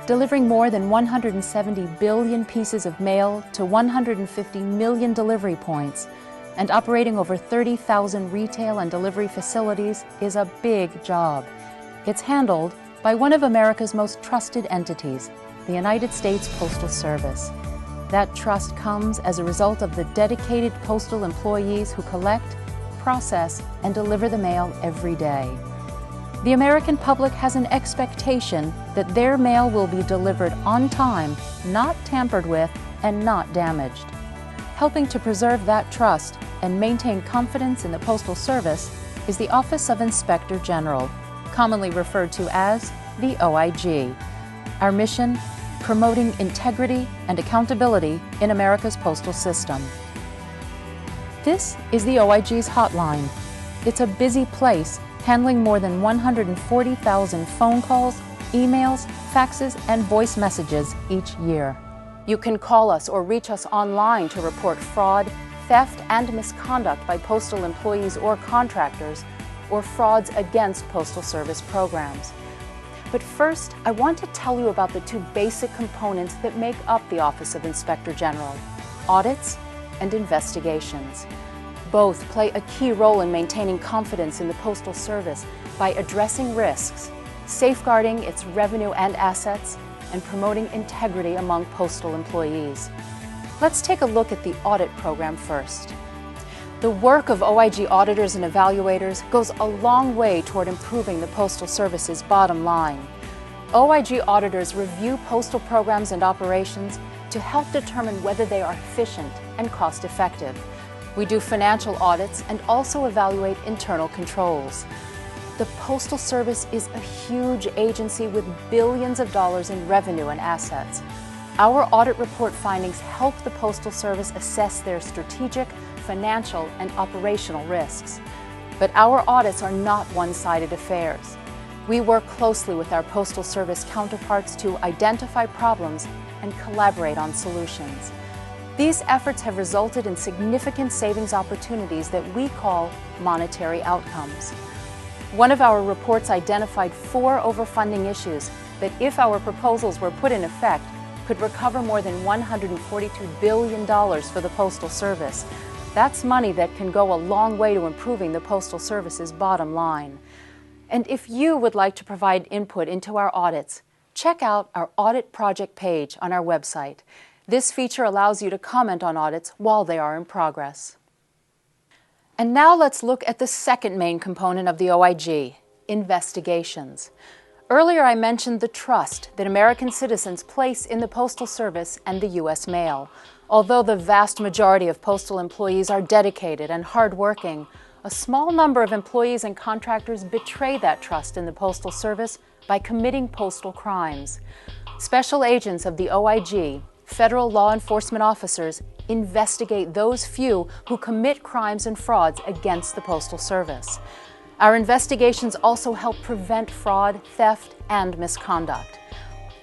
delivering more than 170 billion pieces of mail to 150 million delivery points, and operating over 30,000 retail and delivery facilities is a big job. It's handled by one of America's most trusted entities, the United States Postal Service. That trust comes as a result of the dedicated postal employees who collect, process, and deliver the mail every day. The American public has an expectation that their mail will be delivered on time, not tampered with, and not damaged. Helping to preserve that trust and maintain confidence in the Postal Service is the Office of Inspector General, commonly referred to as the OIG. Our mission: promoting integrity and accountability in America's postal system. This is the OIG's hotline. It's a busy place, handling more than 140,000 phone calls, emails, faxes, and voice messages each year. You can call us or reach us online to report fraud, theft, and misconduct by postal employees or contractors, or frauds against Postal Service programs. But first, I want to tell you about the two basic components that make up the Office of Inspector General: audits and investigations. Both play a key role in maintaining confidence in the Postal Service by addressing risks, safeguarding its revenue and assets, and promoting integrity among postal employees. Let's take a look at the audit program first. The work of OIG auditors and evaluators goes a long way toward improving the Postal Service's bottom line. OIG auditors review postal programs and operations to help determine whether they are efficient and cost-effective. We do financial audits and also evaluate internal controls. The Postal Service is a huge agency with billions of dollars in revenue and assets. Our audit report findings help the Postal Service assess their strategic, financial, and operational risks. But our audits are not one-sided affairs. We work closely with our Postal Service counterparts to identify problems and collaborate on solutions. These efforts have resulted in significant savings opportunities that we call monetary outcomes. One of our reports identified 4 overfunding issues that, if our proposals were put in effect, could recover more than $142 billion for the Postal Service. That's money that can go a long way to improving the Postal Service's bottom line. And if you would like to provide input into our audits, check out our audit project page on our website. This feature allows you to comment on audits while they are in progress. And now let's look at the second main component of the OIG: investigations. Earlier I mentioned the trust that American citizens place in the Postal Service and the U.S. mail. Although the vast majority of postal employees are dedicated and hardworking, a small number of employees and contractors betray that trust in the Postal Service by committing postal crimes. Special agents of the OIG, federal law enforcement officers, investigate those few who commit crimes and frauds against the Postal Service. Our investigations also help prevent fraud, theft, and misconduct.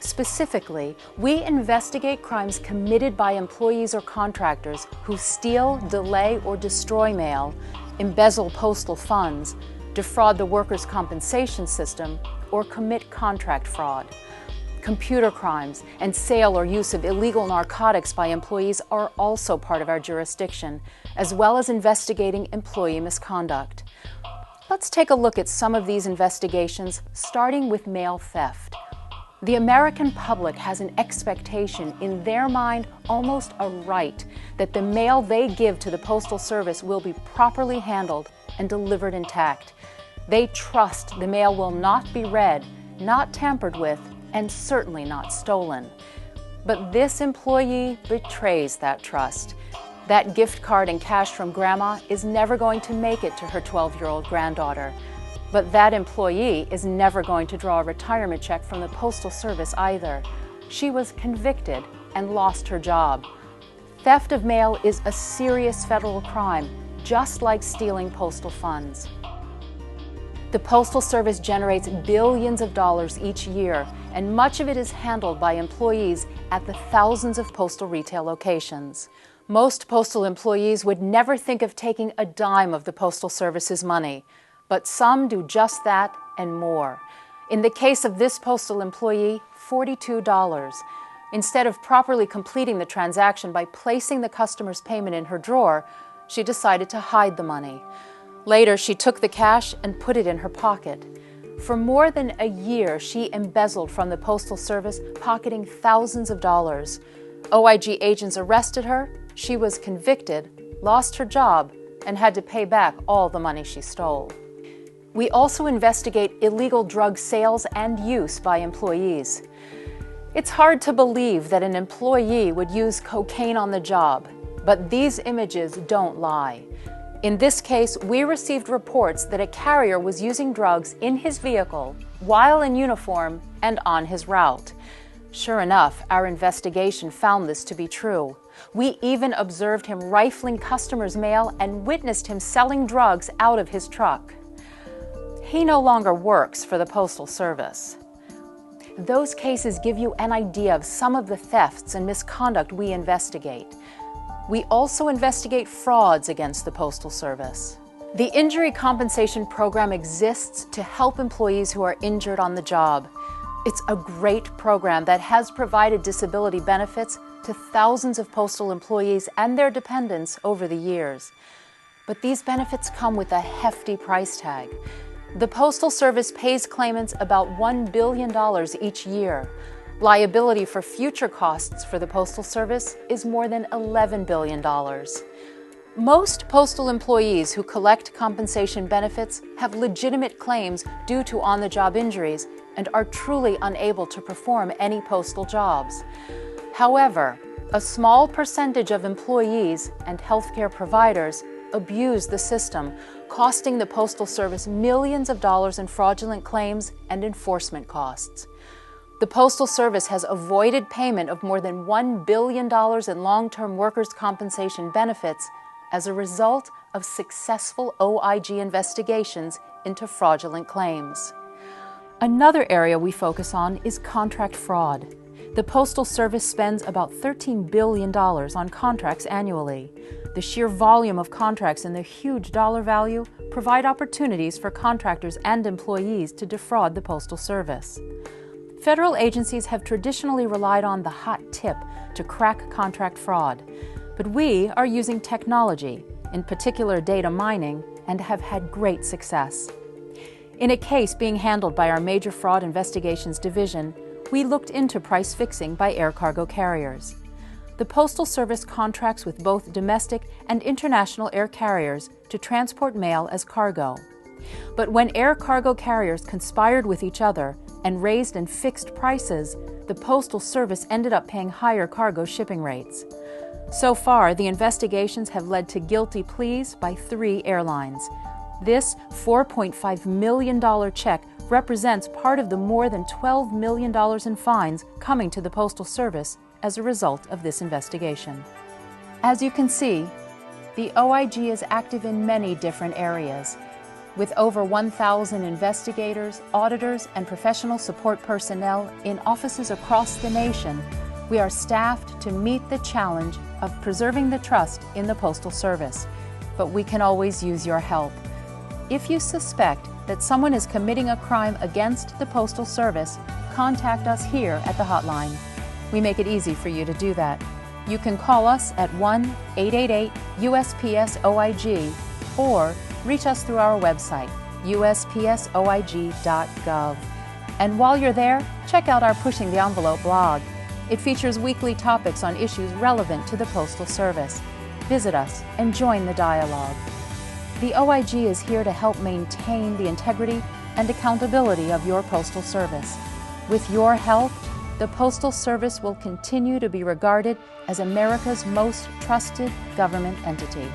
Specifically, we investigate crimes committed by employees or contractors who steal, delay, or destroy mail, embezzle postal funds, defraud the workers' compensation system, or commit contract fraud. Computer crimes and sale or use of illegal narcotics by employees are also part of our jurisdiction, as well as investigating employee misconduct. Let's take a look at some of these investigations, starting with mail theft. The American public has an expectation, in their mind almost a right, that the mail they give to the Postal Service will be properly handled and delivered intact. They trust the mail will not be read, not tampered with, and certainly not stolen. But this employee betrays that trust. That gift card and cash from Grandma is never going to make it to her 12-year-old granddaughter. But that employee is never going to draw a retirement check from the Postal Service either. She was convicted and lost her job. Theft of mail is a serious federal crime, just like stealing postal funds. The Postal Service generates billions of dollars each year, and much of it is handled by employees at the thousands of postal retail locations. Most postal employees would never think of taking a dime of the Postal Service's money, but some do just that and more. In the case of this postal employee, $42. Instead of properly completing the transaction by placing the customer's payment in her drawer, she decided to hide the money. Later, she took the cash and put it in her pocket. For more than a year, she embezzled from the Postal Service, pocketing thousands of dollars. OIG agents arrested her, she was convicted, lost her job, and had to pay back all the money she stole. We also investigate illegal drug sales and use by employees. It's hard to believe that an employee would use cocaine on the job, but these images don't lie. In this case, we received reports that a carrier was using drugs in his vehicle while in uniform and on his route. Sure enough, our investigation found this to be true. We even observed him rifling customers' mail and witnessed him selling drugs out of his truck. He no longer works for the Postal Service. Those cases give you an idea of some of the thefts and misconduct we investigate. We also investigate frauds against the Postal Service. The Injury Compensation Program exists to help employees who are injured on the job. It's a great program that has provided disability benefits to thousands of postal employees and their dependents over the years. But these benefits come with a hefty price tag. The Postal Service pays claimants about $1 billion each year. Liability for future costs for the Postal Service is more than $11 billion. Most postal employees who collect compensation benefits have legitimate claims due to on-the-job injuries and are truly unable to perform any postal jobs. However, a small percentage of employees and healthcare providers abuse the system, costing the Postal Service millions of dollars in fraudulent claims and enforcement costs. The Postal Service has avoided payment of more than $1 billion in long-term workers' compensation benefits as a result of successful OIG investigations into fraudulent claims. Another area we focus on is contract fraud. The Postal Service spends about $13 billion on contracts annually. The sheer volume of contracts and their huge dollar value provide opportunities for contractors and employees to defraud the Postal Service. Federal agencies have traditionally relied on the hot tip to crack contract fraud, but we are using technology, in particular data mining, and have had great success. In a case being handled by our Major Fraud Investigations Division, we looked into price fixing by air cargo carriers. The Postal Service contracts with both domestic and international air carriers to transport mail as cargo. But when air cargo carriers conspired with each other and raised and fixed prices, the Postal Service ended up paying higher cargo shipping rates. So far, the investigations have led to guilty pleas by 3 airlines. This $4.5 million check represents part of the more than $12 million in fines coming to the Postal Service as a result of this investigation. As you can see, the OIG is active in many different areas. With over 1,000 investigators, auditors, and professional support personnel in offices across the nation, we are staffed to meet the challenge of preserving the trust in the Postal Service. But we can always use your help. If you suspect that someone is committing a crime against the Postal Service, contact us here at the hotline. We make it easy for you to do that. You can call us at 1-888-USPS OIG or reach us through our website, uspsoig.gov. And while you're there, check out our Pushing the Envelope blog. It features weekly topics on issues relevant to the Postal Service. Visit us and join the dialogue. The OIG is here to help maintain the integrity and accountability of your Postal Service. With your help, the Postal Service will continue to be regarded as America's most trusted government entity.